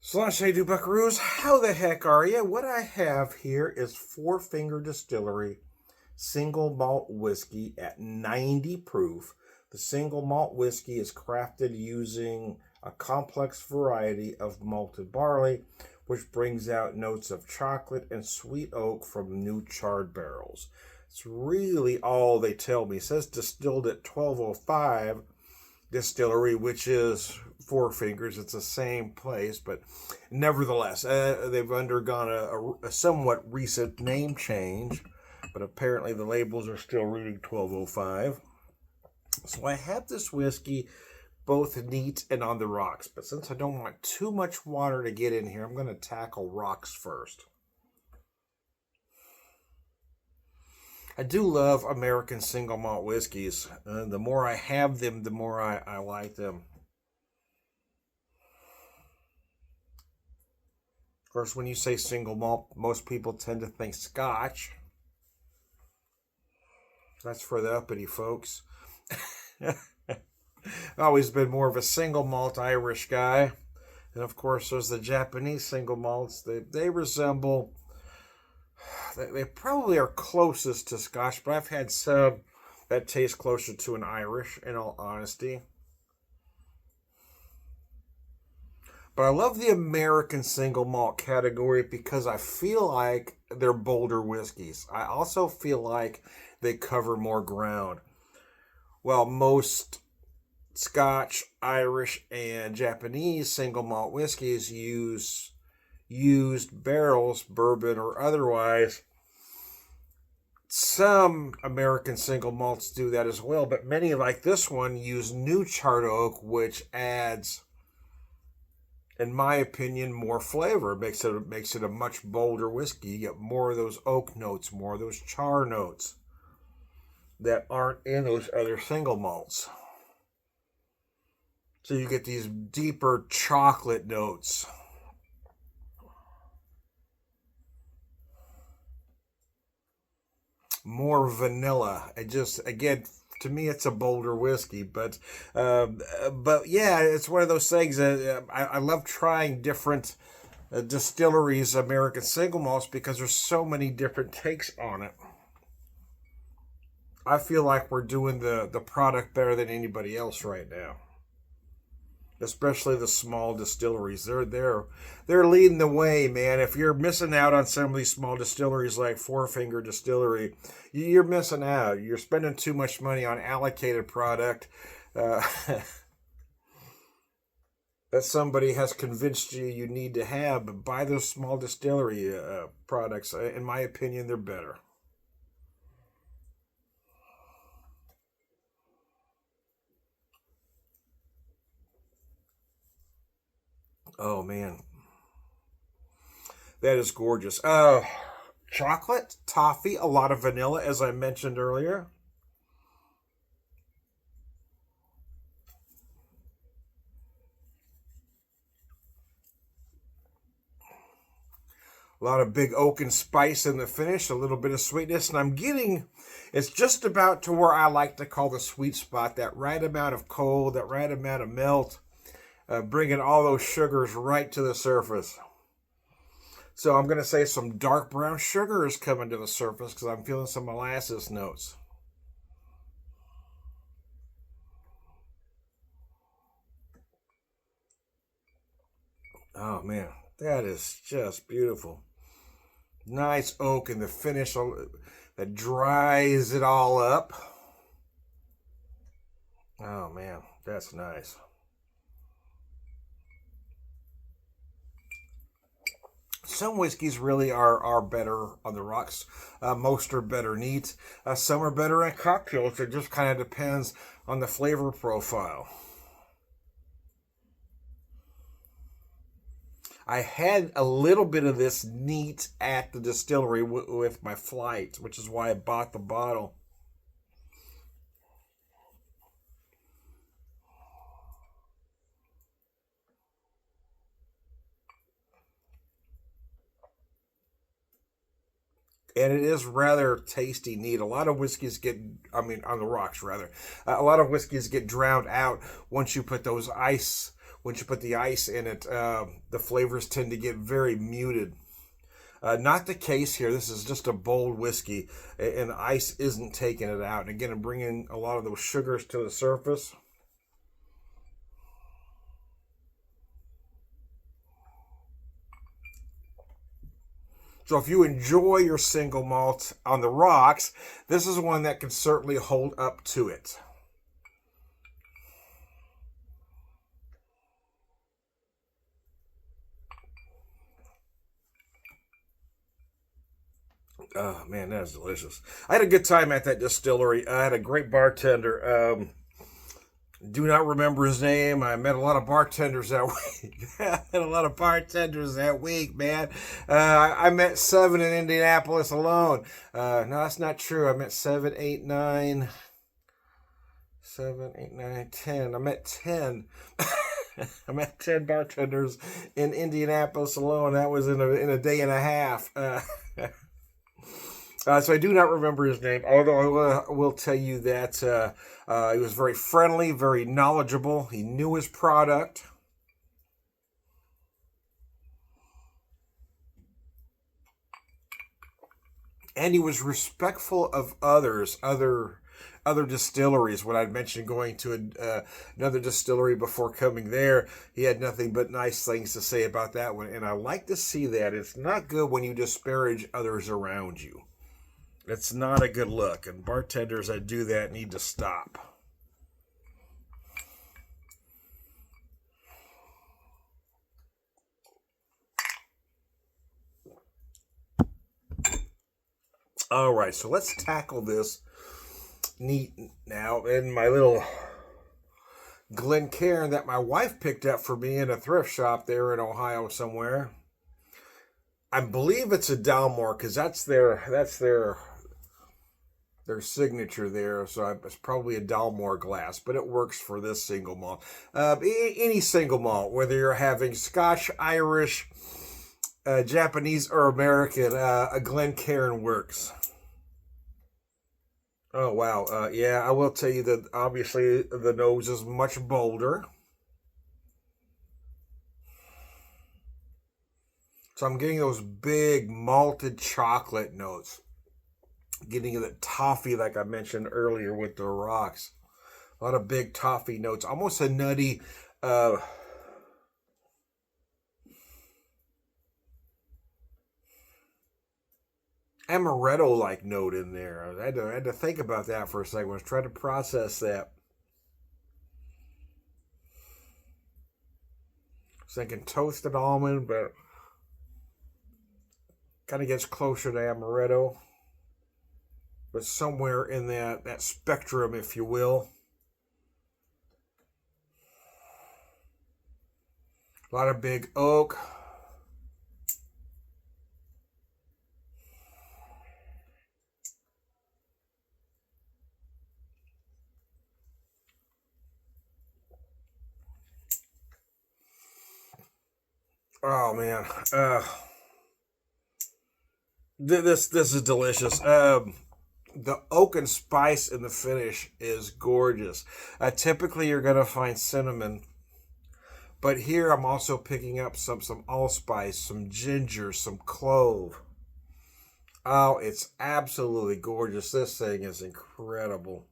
Slash hey, do buckaroos, how the heck are you? What I have here is Four Finger Distillery single malt whiskey at 90 proof. The single malt whiskey is crafted using a complex variety of malted barley, which brings out notes of chocolate and sweet oak from new charred barrels. It's really all they tell me. It says distilled at 1205 Distillery, which is Four Fingers. It's the same place, but nevertheless, they've undergone a somewhat recent name change, but apparently the labels are still reading 1205. So I have this whiskey both neat and on the rocks, but since I don't want too much water to get in here, I'm going to tackle rocks first. I do love American single malt whiskeys. The more I have them, the more I like them. Of course, when you say single malt, most people tend to think Scotch. That's for the uppity folks. I've always been more of a single malt Irish guy. And of course, there's the Japanese single malts. They resemble... They probably are closest to Scotch, but I've had some that taste closer to an Irish, in all honesty. But I love the American single malt category because I feel like they're bolder whiskeys. I also feel like they cover more ground. While most Scotch, Irish, and Japanese single malt whiskeys use used barrels, bourbon or otherwise, some American single malts do that as well, but many, like this one, use new charred oak, which adds, in my opinion, more flavor. It makes it a much bolder whiskey. You get more of those oak notes, more of those char notes that aren't in those other single malts. So you get these deeper chocolate notes. More vanilla. It just, again, to me, it's a bolder whiskey, but yeah, it's one of those things. I love trying different distilleries, American single malts, because there's so many different takes on it. I feel like we're doing the product better than anybody else right now, especially the small distilleries. They're leading the way, man. If you're missing out on some of these small distilleries like Four Finger Distillery, you're missing out. You're spending too much money on allocated product that somebody has convinced you need to have. But buy those small distillery products. In my opinion, they're better. Oh man, that is gorgeous. Chocolate, toffee, a lot of vanilla, as I mentioned earlier. A lot of big oak and spice in the finish, a little bit of sweetness, and it's just about to where I like to call the sweet spot, that right amount of cold, that right amount of melt, bringing all those sugars right to the surface. So I'm going to say some dark brown sugar is coming to the surface because I'm feeling some molasses notes. Oh man, that is just beautiful. Nice oak in the finish that dries it all up. Oh man, that's nice. Some whiskeys really are better on the rocks. Most are better neat. Some are better in cocktails. It just kind of depends on the flavor profile. I had a little bit of this neat at the distillery with my flight, which is why I bought the bottle. And it is rather tasty, neat. A lot of whiskeys get, on the rocks rather, a lot of whiskeys get drowned out once you put those ice once you put the ice in it, the flavors tend to get very muted. Not the case here. This is just a bold whiskey, and the ice isn't taking it out. And again, I'm bringing a lot of those sugars to the surface. So if you enjoy your single malt on the rocks, this is one that can certainly hold up to it. Oh man, that is delicious. I had a good time at that distillery. I had a great bartender. Do not remember his name. I met a lot of bartenders that week. I met a lot of bartenders that week, man. I met 7 in Indianapolis alone. No, that's not true. I met 7, 8, 9. 7, 8, 9, 10. I met 10. I met 10 bartenders in Indianapolis alone. That was in a day and a half. So I do not remember his name, although I will tell you that he was very friendly, very knowledgeable. He knew his product. And he was respectful of other distilleries. When I'd mentioned going to another distillery before coming there, he had nothing but nice things to say about that one. And I like to see that. It's not good when you disparage others around you. It's not a good look, and bartenders that do that need to stop. All right, so let's tackle this neat now in my little Glencairn that my wife picked up for me in a thrift shop there in Ohio somewhere. I believe it's a Dalmore because that's their signature there, so it's probably a Dalmore glass, but it works for this single malt. Any single malt, whether you're having Scotch, Irish, Japanese, or American, a Glencairn works. Oh, wow. Yeah, I will tell you that obviously the nose is much bolder. So I'm getting those big malted chocolate notes. Getting that toffee like I mentioned earlier with the rocks. A lot of big toffee notes. Almost a nutty amaretto-like note in there. I had to think about that for a second. I was trying to process that. I was thinking toasted almond, but kind of gets closer to amaretto. But somewhere in that spectrum, if you will. A lot of big oak. Oh man, this is delicious. The oak and spice in the finish is gorgeous. Typically, you're gonna find cinnamon, but here I'm also picking up some allspice, some ginger, some clove. Oh, it's absolutely gorgeous. This thing is incredible.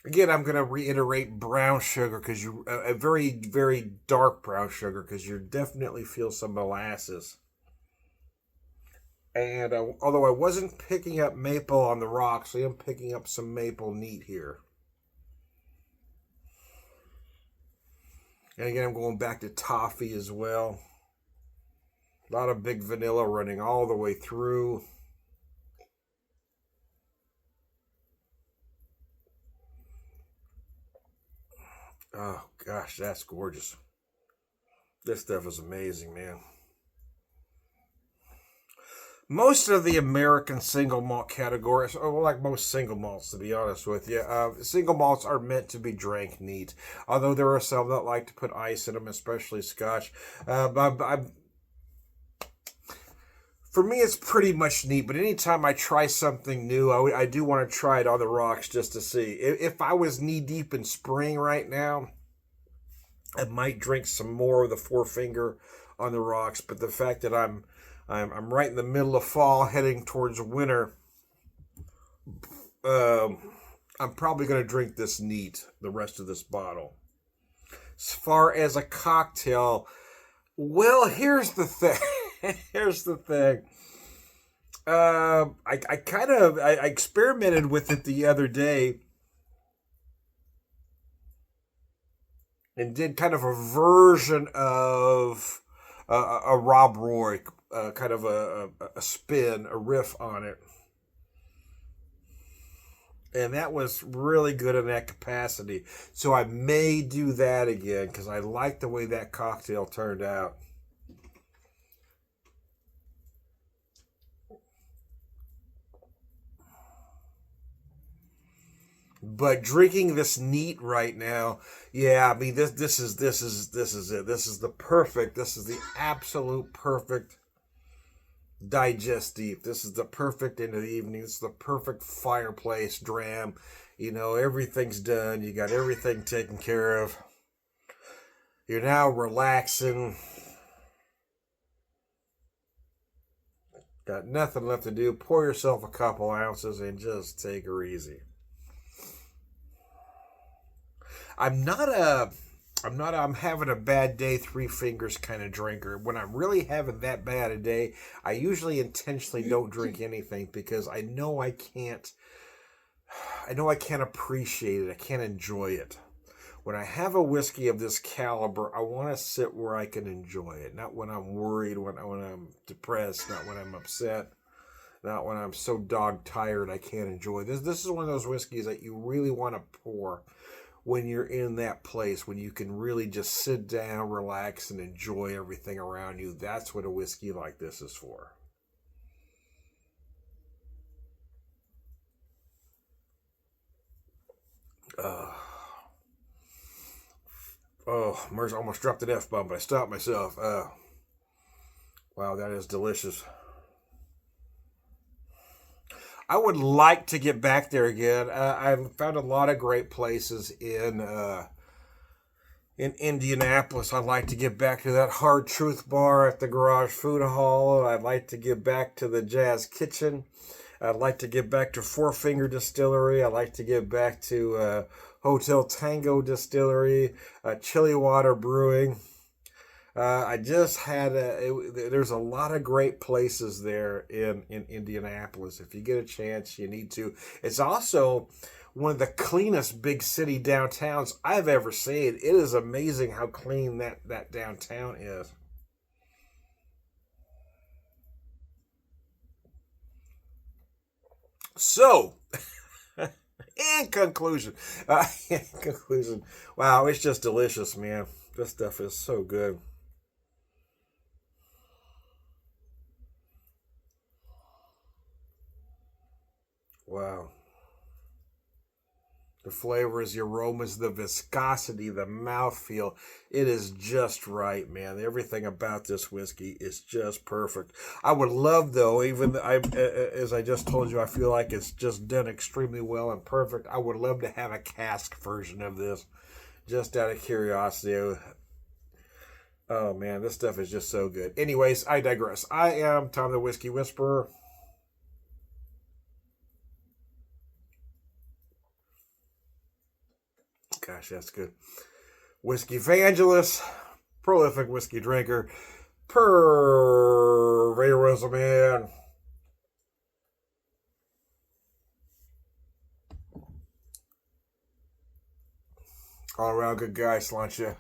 Again, I'm going to reiterate brown sugar because you a very very dark brown sugar because you definitely feel some molasses. And although I wasn't picking up maple on the rocks, I am picking up some maple neat here. And again, I'm going back to toffee as well. A lot of big vanilla running all the way through. Oh gosh, that's gorgeous. This stuff is amazing, man. Most of the American single malt categories, or like most single malts, to be honest with you, single malts are meant to be drank neat. Although there are some that like to put ice in them, especially Scotch. For me, it's pretty much neat. But anytime I try something new, I do want to try it on the rocks just to see. If I was knee deep in spring right now, I might drink some more of the Four Finger on the rocks. But the fact that I'm right in the middle of fall, heading towards winter. I'm probably going to drink this neat, the rest of this bottle. As far as a cocktail, well, here's the thing. Here's the thing. I experimented with it the other day and did kind of a version of a Rob Roy, kind of a spin, a riff on it. And that was really good in that capacity. So I may do that again because I like the way that cocktail turned out. But drinking this neat right now, yeah, I mean this is it. This is the absolute perfect digestive. This is the perfect end of the evening. This is the perfect fireplace dram. You know, everything's done. You got everything taken care of. You're now relaxing. Got nothing left to do. Pour yourself a couple ounces and just take her easy. I'm having a bad day, three fingers kind of drinker. When I'm really having that bad a day, I usually intentionally don't drink anything because I know I can't appreciate it. I can't enjoy it. When I have a whiskey of this caliber, I want to sit where I can enjoy it. Not when I'm worried, when I'm depressed, not when I'm upset, not when I'm so dog tired I can't enjoy this. This is one of those whiskeys that you really want to pour when you're in that place, when you can really just sit down, relax, and enjoy everything around you. That's what a whiskey like this is for. Merce almost dropped an F-bomb, but I stopped myself. Wow, that is delicious. I would like to get back there again. I've found a lot of great places in Indianapolis. I'd like to get back to that Hard Truth Bar at the Garage Food Hall. I'd like to get back to the Jazz Kitchen. I'd like to get back to Four Finger Distillery. I'd like to get back to Hotel Tango Distillery, Chili Water Brewing. I just had there's a lot of great places there in Indianapolis. If you get a chance, you need to. It's also one of the cleanest big city downtowns I've ever seen. It is amazing how clean that downtown is. So, in conclusion, wow, it's just delicious, man. This stuff is so good. Wow. The flavors, the aromas, the viscosity, the mouthfeel. It is just right, man. Everything about this whiskey is just perfect. I would love, though, as I just told you, I feel like it's just done extremely well and perfect. I would love to have a cask version of this, just out of curiosity. Oh, man, this stuff is just so good. Anyways, I digress. I am Tom the Whiskey Whisperer. Gosh, that's good. Whiskey evangelist, prolific whiskey drinker, purveyorism man. All around good guy, Slancha.